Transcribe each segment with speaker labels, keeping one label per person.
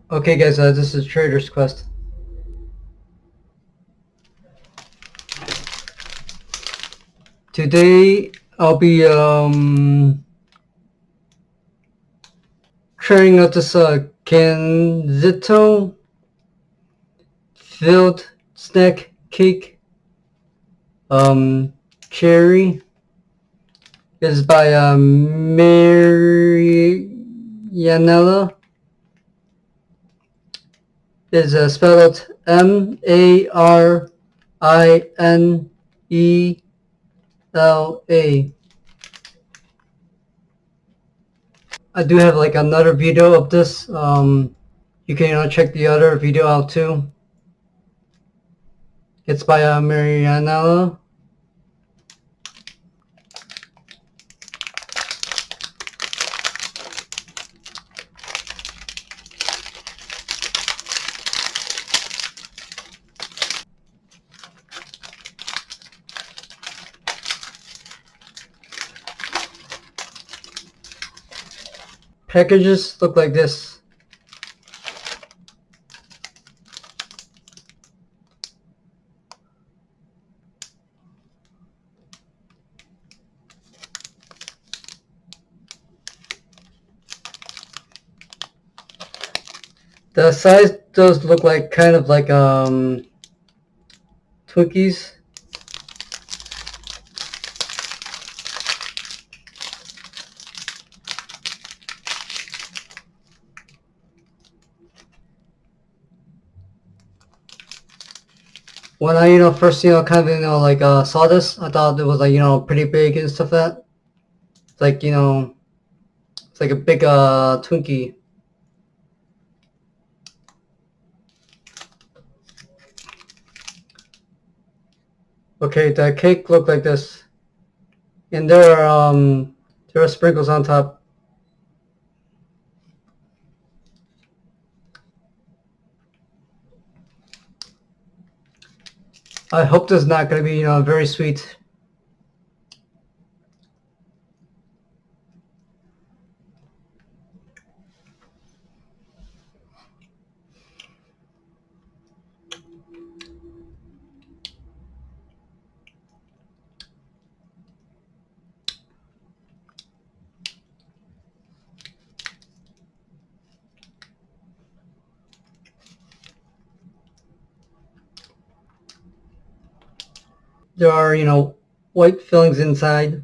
Speaker 1: Okay guys, this is Trader's Quest. Today I'll be trying out this Gansito filled snack cake cherry. It's by Marinela. It's spelled Marinela. I do have like another video of this. You can check the other video out too. It's by Marinela. Packages look like this. The size does look like kind of like Twinkies. When I first kind of like saw this, I thought it was like pretty big and stuff like that. It's like it's like a big Twinkie. Okay, the cake looked like this, and there are sprinkles on top. I hope this is not going to be very sweet. There are white fillings inside.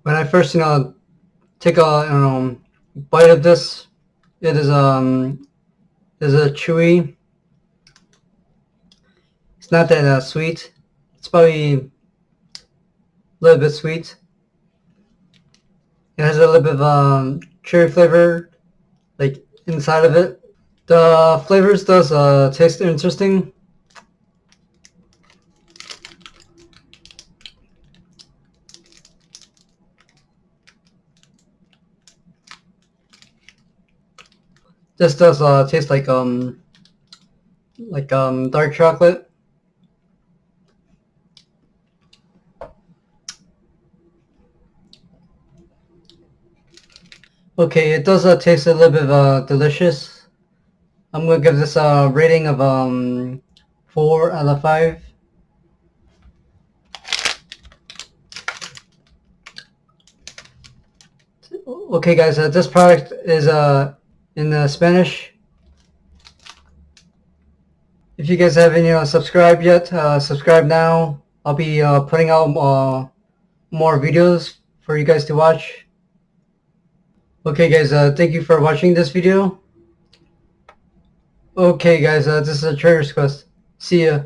Speaker 1: When I first take a bite of this, it is a chewy. It's not that sweet. It's probably a little bit sweet. It has a little bit of cherry flavor, like inside of it. The flavors does taste interesting. This does taste like dark chocolate. Okay, it does taste a little bit delicious. I'm gonna give this a rating of 4 out of 5. Okay, guys, this product is in Spanish. If you guys haven't subscribed yet, subscribe now. I'll be putting out more videos for you guys to watch. Okay, guys, thank you for watching this video. Okay, guys, this is a Trader's Quest. See ya.